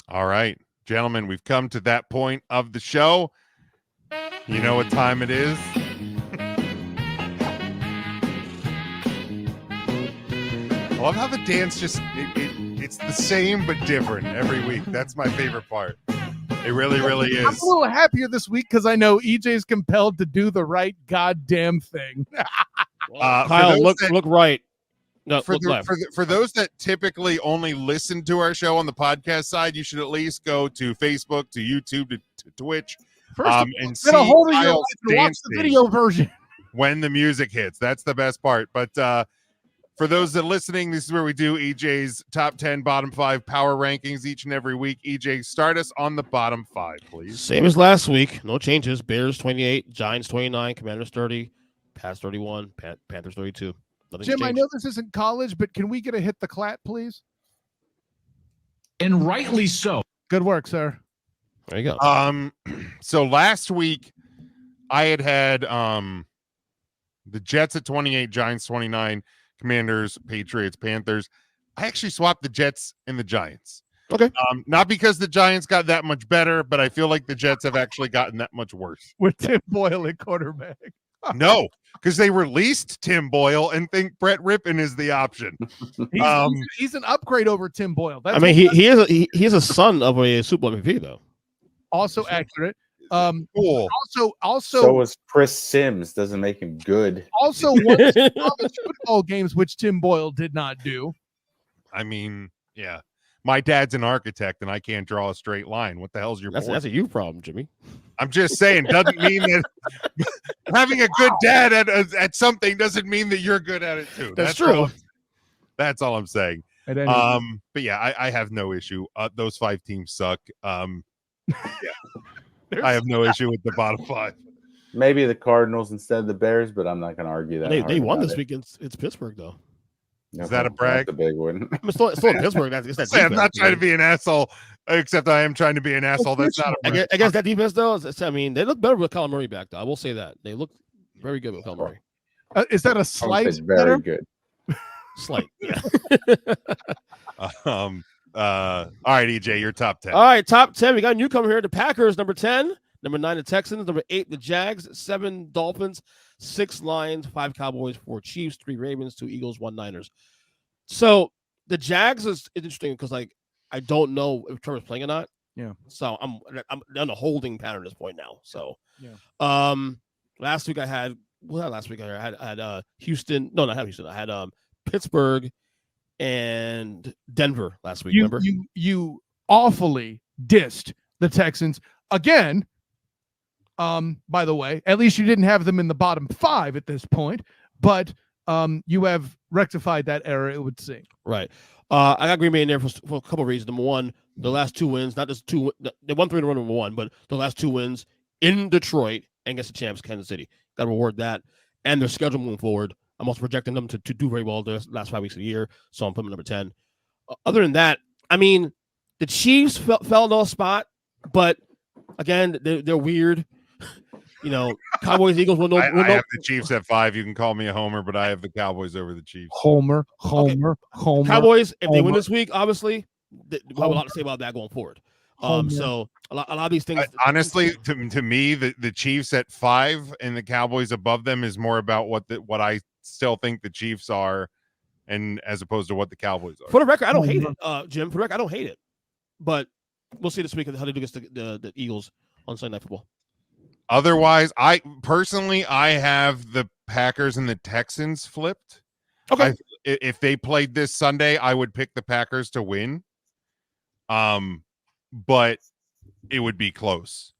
All right, gentlemen, we've come to that point of the show. You know what time it is? I love how the dance it's the same but different every week. That's my favorite part. It really, really is. I'm a little happier this week because I know EJ's compelled to do the right goddamn thing. Kyle, look right. No, for, look left. For those that typically only listen to our show on the podcast side, you should at least go to Facebook, to YouTube, to Twitch, and see Kyle's watch the video version when the music hits. That's the best part. But for those that are listening, this is where we do EJ's top 10, bottom 5 power rankings each and every week. EJ, start us on the bottom 5, please. Same as last week. No changes. Bears 28, Giants 29, Commanders 30, Pats 31, Panthers 32. Jim, I know this isn't college, but can we get a hit the clat, please? And rightly so. Good work, sir. There you go. So last week I had the Jets at 28, Giants 29, Commanders, Patriots, Panthers. I actually swapped the Jets and the Giants. Okay. Not because the Giants got that much better, but I feel like the Jets have actually gotten that much worse. With Tim Boyle at quarterback. No, because they released Tim Boyle and think Brett Rippon is the option. He's an upgrade over Tim Boyle. That's he is a son of a Super Bowl MVP, though. Also accurate. Cool. Also, so was Chris Sims. Doesn't make him good. Also, won college football games, which Tim Boyle did not do. I mean, yeah. My dad's an architect, and I can't draw a straight line. What the hell's your point? That's a you problem, Jimmy. I'm just saying, doesn't mean that having a good dad at something doesn't mean that you're good at it too. That's true. That's all I'm saying. But yeah, I have no issue. Those 5 teams suck. Yeah, I have no issue with the bottom 5. Maybe the Cardinals instead of the Bears, but I'm not going to argue that. They won this week. It's Pittsburgh, though. Is that a brag? The big one. I'm still in Pittsburgh. I'm not trying to be an asshole, except I am trying to be an asshole. That's not a brag. I guess that defense, though, I mean, they look better with Kyler Murray back, though. I will say that. They look very good with Kyler Murray. Is that a slight? Very good. Slight, yeah. All right, EJ, your top 10. All right, top 10. We got a newcomer here. The Packers, number 10. Number 9, the Texans. Number 8, the Jags. 7, Dolphins. 6, Lions. 5, Cowboys. 4, Chiefs. 3, Ravens. 2, Eagles. 1, Niners. So the Jags is interesting because, like, I don't know if Trevor's playing or not. Yeah. So I'm on a holding pattern at this point now. So, yeah. Last week I had Houston. No, not Houston. I had Pittsburgh and Denver last week. Remember? You awfully dissed the Texans again. By the way, at least you didn't have them in the bottom 5 at this point, but you have rectified that error, it would seem. Right. I got Green Bay in there for a couple of reasons. Number one, the last 2 wins, not just 2. They won 3 in a row, number 1, but the last 2 wins in Detroit and against the champs, Kansas City. Got to reward that. And their schedule moving forward. I'm also projecting them to do very well the last 5 weeks of the year, so I'm putting them number 10. Other than that, I mean, the Chiefs fell in a spot, but again, they're weird. You know, Cowboys, Eagles. I have the Chiefs at 5. You can call me a homer, but I have the Cowboys over the Chiefs. Homer. Cowboys, if they win this week, obviously, we'll have a lot to say about that going forward. So a lot of these things. Honestly, to me, the Chiefs at 5 and the Cowboys above them is more about what I still think the Chiefs are, and as opposed to what the Cowboys are. For the record, I don't hate it, Jim. For the record, I don't hate it, but we'll see this week how they do against the Eagles on Sunday Night Football. Otherwise, I have the Packers and the Texans flipped. Okay. If they played this Sunday, I would pick the Packers to win. But it would be close.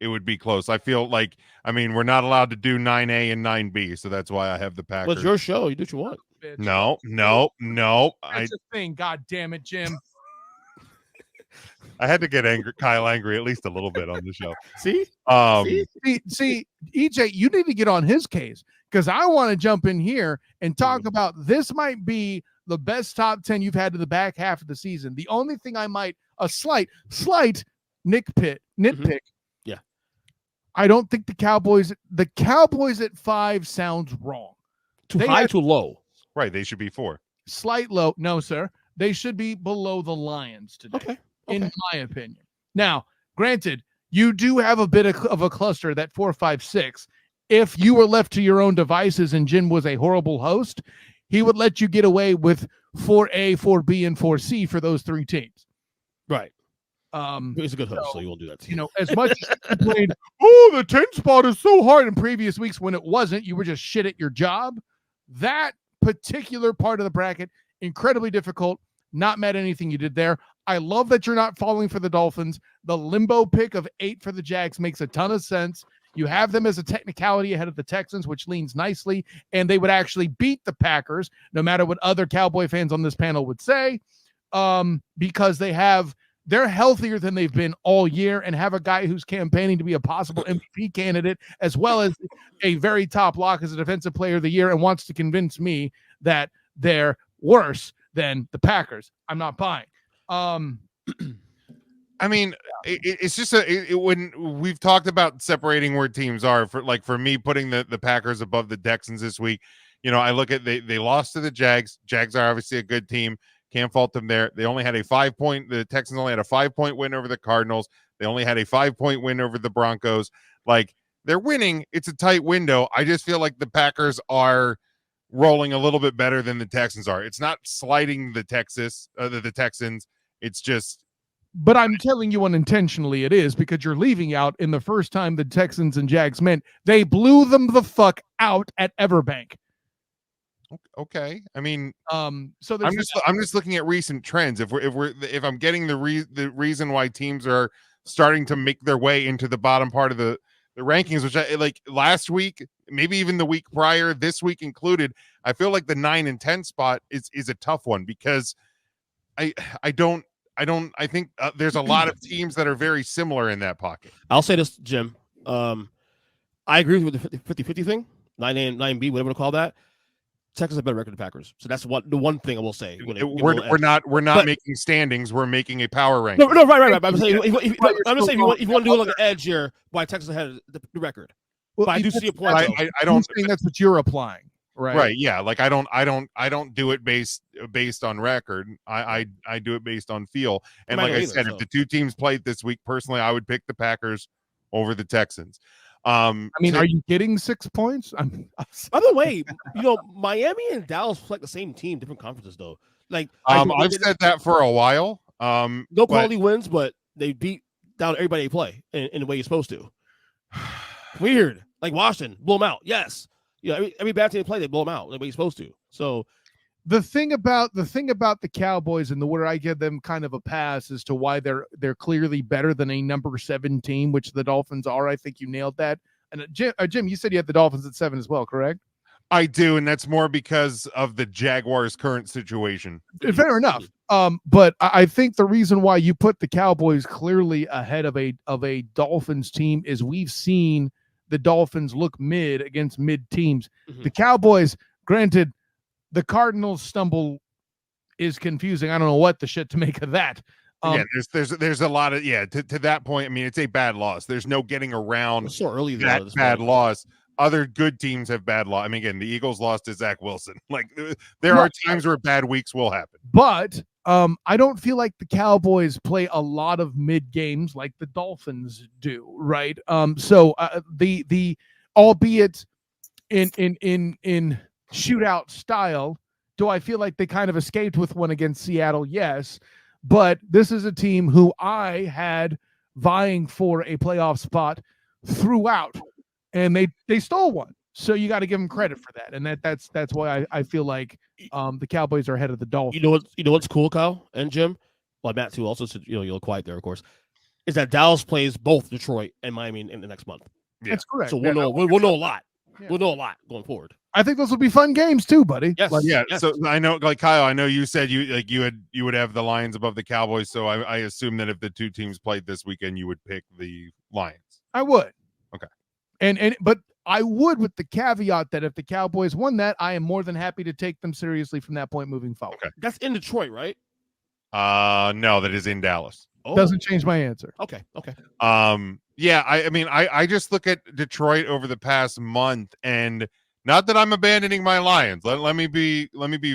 I feel like, I mean, we're not allowed to do 9A and 9B, so that's why I have the Packers. Well, it's your show. You do what you want. No. That's a thing. God damn it, Jim. I had to get Kyle angry at least a little bit on the show. See, EJ, you need to get on his case because I want to jump in here and talk about this. Might be the best top 10 you've had to the back half of the season. The only thing a slight nitpick. Yeah, I don't think the Cowboys at 5 sounds wrong. Too high, too low. Right, they should be 4. Slight low. No, sir. They should be below the Lions today. Okay. in Okay. my opinion. Now, granted, you do have a bit of a cluster, that 4, 5, 6. If you were left to your own devices and Jim was a horrible host, he would let you get away with 4A, 4B, and 4C for those 3 teams. Right. Um, He's a good host, so you won't do that. To you know, as much as you complained, oh, the 10 spot is so hard in previous weeks when it wasn't, you were just shit at your job. That particular part of the bracket, incredibly difficult. Not mad at anything you did there. I love that you're not falling for the Dolphins. The limbo pick of 8 for the Jags makes a ton of sense. You have them as a technicality ahead of the Texans, which leans nicely, and they would actually beat the Packers, no matter what other Cowboy fans on this panel would say, because they're healthier than they've been all year and have a guy who's campaigning to be a possible MVP candidate, as well as a very top lock as a defensive player of the year, and wants to convince me that they're worse than the Packers. I'm not buying. I mean, it's just when we've talked about separating where teams are, for me putting the Packers above the Texans this week. You know, I look at they lost to the Jags. Jags are obviously a good team. Can't fault them there. They only had a 5-point. The Texans only had a 5-point win over the Cardinals. They only had a 5-point win over the Broncos. Like, they're winning. It's a tight window. I just feel like the Packers are rolling a little bit better than the Texans are. It's not sliding the Texans. It's just. But I'm telling you unintentionally it is, because you're leaving out in the first time the Texans and Jags met, they blew them the fuck out at Everbank. Okay, I mean, so I'm just looking at recent trends. If I'm getting the reason why teams are starting to make their way into the bottom part of the rankings, which I like last week, maybe even the week prior, this week included, I feel like the 9 and 10 spot is a tough one, because I think there's a lot of teams that are very similar in that pocket. I'll say this, Jim. I agree with the 50-50 thing, 9A and 9B, whatever to call that. Texas has a better record than Packers, so that's the one thing I will say. We're not making standings. We're making a power rank. No, right. I'm saying, if you want to do it like an edge here, why Texas ahead of the record. Well, but I do see a point. I don't think that's what you're applying, right? Right. Yeah. Like I don't do it based on record. I do it based on feel. And like I said, if the 2 teams played this week, personally, I would pick the Packers over the Texans. I mean, are you getting 6 points? By the way, Miami and Dallas play like the same team, different conferences though. Like I've said that for a while. No quality wins, but they beat down everybody they play in the way you're supposed to. Weird. Like Washington, blow them out. Yes. Every bad team they play, they blow them out the way you're supposed to. So the thing about the Cowboys, and where I give them kind of a pass as to why they're clearly better than a number 7 team, which the Dolphins are. I think you nailed that. And Jim, you said you had the Dolphins at 7 as well, correct? I do, and that's more because of the Jaguars' current situation. Fair enough. But I think the reason why you put the Cowboys clearly ahead of a Dolphins team is we've seen the Dolphins look mid against mid teams. Mm-hmm. The Cowboys, granted, the Cardinals stumble is confusing. I don't know what the shit to make of that. There's a lot of to that point. I mean, it's a bad loss. There's no getting around so early that bad loss. Other good teams have bad loss. I mean, again, the Eagles lost to Zach Wilson. Like there are times where bad weeks will happen. But I don't feel like the Cowboys play a lot of mid games like the Dolphins do, right? So the albeit in shootout style, do I feel like they kind of escaped with one against Seattle? Yes. But this is a team who I had vying for a playoff spot throughout, and they stole one. So you got to give them credit for that. And that's why I feel like the Cowboys are ahead of the Dolphins. You know what's cool, Kyle and Jim? Well, Matt too also, so, you're quiet there, of course, is that Dallas plays both Detroit and Miami in the next month. Yeah. That's correct. So we'll know a lot. Yeah. We'll know a lot going forward. I think those will be fun games too, buddy. Yes. Yes. So I know, like Kyle, I know you said you would have the Lions above the Cowboys. So I assume that if the 2 teams played this weekend, you would pick the Lions. I would. Okay. But I would, with the caveat that if the Cowboys won that, I am more than happy to take them seriously from that point moving forward. Okay. That's in Detroit, right? No, that is in Dallas. Oh. Doesn't change my answer. Okay. Yeah, I mean, I just look at Detroit over the past month, and Not that I'm abandoning my Lions. Let me be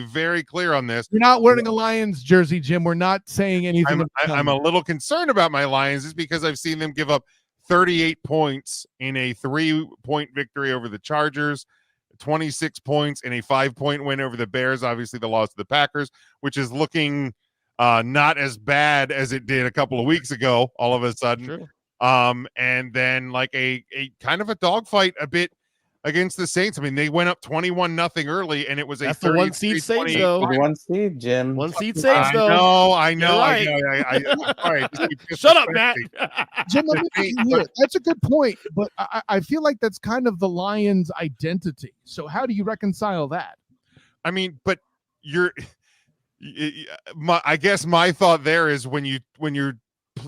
very clear on this. You're not wearing a Lions jersey, Jim. We're not saying anything. I'm a little concerned about my Lions is because I've seen them give up 38 points in a 3-point victory over the Chargers, 26 points in a 5-point win over the Bears. Obviously, the loss to the Packers, which is looking not as bad as it did a couple of weeks ago. All of a sudden, Sure. and then like a kind of a dogfight a bit against the Saints. I mean, they went up 21-0 early, and it was That's a the one seed Saints, 33-28. though. One seed, Jim. One seed Saints, I though. know, I know. You're right. All right, just keep Shut up, Matt. disrespecting. Jim, let me ask you here. That's a good point, but I feel like that's kind of the Lions' identity. So how do you reconcile that? I mean, but I guess my thought there is when you're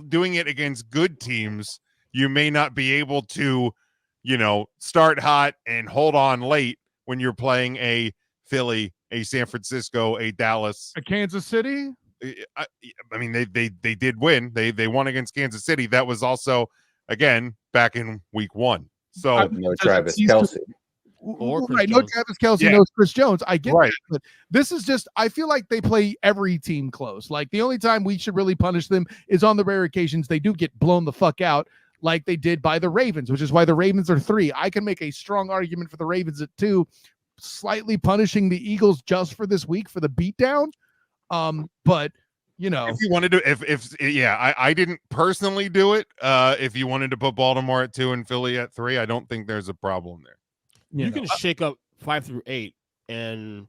doing it against good teams, you may not be able to, start hot and hold on late when you're playing a Philly, a San Francisco, a Dallas, A Kansas City? I mean, they did win. They won against Kansas City. That was also, again, back in week 1. So No Travis Kelsey. Or Chris right, no Jones. Travis Kelsey, Yeah. no Chris Jones. I get Right. that, but this is just, I feel like they play every team close. Like the only time we should really punish them is on the rare occasions they do get blown the fuck out, like they did by the Ravens, which is why the Ravens are 3. I can make a strong argument for the Ravens at 2, slightly punishing the Eagles just for this week for the beatdown. But if you wanted to, I didn't personally do it. If you wanted to put Baltimore at 2 and Philly at 3, I don't think there's a problem there. You can shake up 5 through 8, and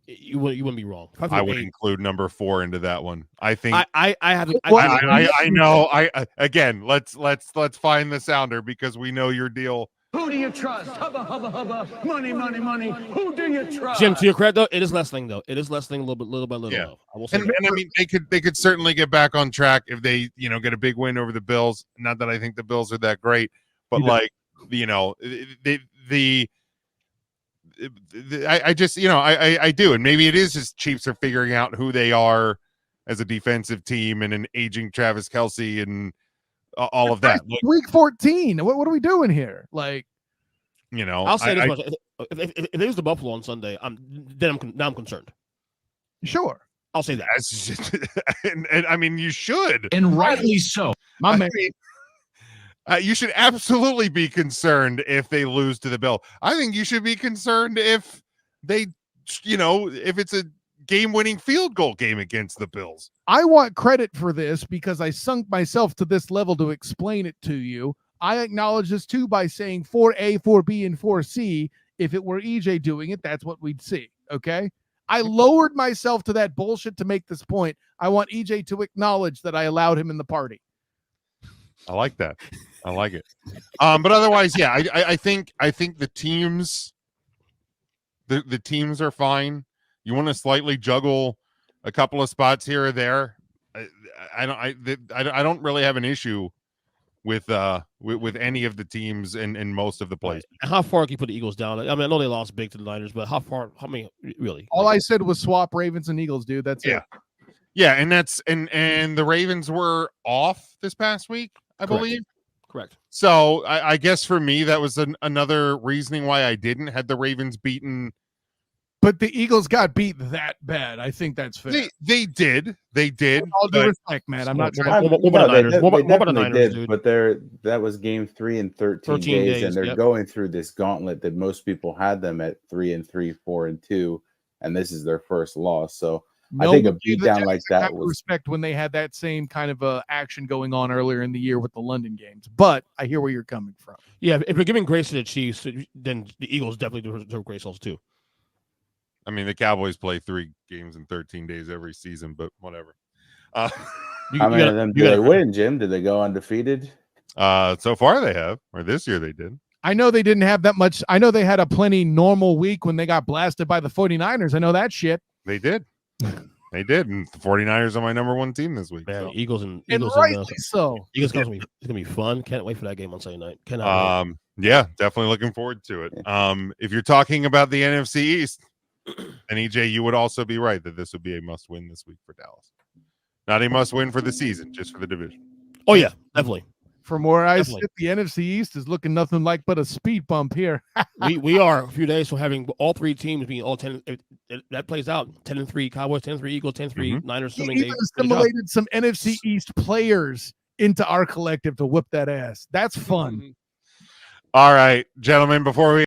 you wouldn't be wrong. 5 through I would 8. include number 4 into that one. I think I have. I know. Again, let's find the sounder because we know your deal. Who do you trust? Hubba, hubba, hubba. Money, money, money. Who do you trust? Jim, to your credit, though, it is lessening, though. It is lessening a little by little. Yeah. Though. I will say And that. I mean, they could certainly get back on track if they, get a big win over the Bills. Not that I think the Bills are that great, but I just, I do. And maybe it is just Chiefs are figuring out who they are as a defensive team and an aging Travis Kelsey and all of that. Look, week 14. What are we doing here? Like, I'll say this much: if it is the Buffalo on Sunday, I'm concerned. Sure, I'll say that. that's just, and I mean, you should. And rightly so. my man. You should absolutely be concerned if they lose to the Bills. I think you should be concerned if they, if it's a game-winning field goal game against the Bills. I want credit for this because I sunk myself to this level to explain it to you. I acknowledge this too by saying 4A, 4B, and 4C. If it were EJ doing it, that's what we'd see. Okay. I lowered myself to that bullshit to make this point. I want EJ to acknowledge that I allowed him in the party. I like that. I like it. But otherwise, yeah, I think the teams, the teams are fine. You want to slightly juggle a couple of spots here or there. I don't really have an issue with any of the teams in most of the plays. And how far can you put the Eagles down? I mean, I know they lost big to the Niners, but how far? How many really? All I said was swap Ravens and Eagles, dude. That's it. Yeah, and that's and the Ravens were off this past week, I Correct. believe. Correct. So I guess for me that was another reasoning why I didn't had the Ravens beaten. But the Eagles got beat that bad. I think that's fair. They did. With all due but- respect, man. I'm not What trying. about the Niners? What about the definitely Niners, did, dude? but that was game 3 in 13 days, and they're yep. going through this gauntlet that most people had them at 3-3, 4-2, and this is their first loss. So I think a Nobody beat down the like Jags that have to was respect when they had that same kind of action going on earlier in the year with the London games. But I hear where you're coming from. Yeah, if we're giving grace to the Chiefs, then the Eagles definitely deserve grace also too. I mean, the Cowboys play 3 games in 13 days every season, but whatever. how many of them did they win, Jim? Did they go undefeated? So far they have, or this year they did. I know they didn't have that much. I know they had a plenty normal week when they got blasted by the 49ers. I know that shit. They did. They did. And the 49ers are my number 1 team this week. Man, So. Eagles and And Eagles rightly and so. Eagles it's gonna be fun. Can't wait for that game on Sunday night. Cannot wait. Yeah, definitely looking forward to it. If you're talking about the NFC East, and EJ, you would also be right that this would be a must-win this week for Dallas. Not a must-win for the season, just for the division. Oh yeah, definitely. From where I Definitely. sit, the NFC East is looking nothing like but a speed bump here. We are a few days from having all three teams being all 10. If that plays out, 10-3 Cowboys, 10-3 Eagles, 10-3 Niners. Assuming Even they assimilated some NFC East players into our collective to whip that ass. That's fun. All right, gentlemen, before we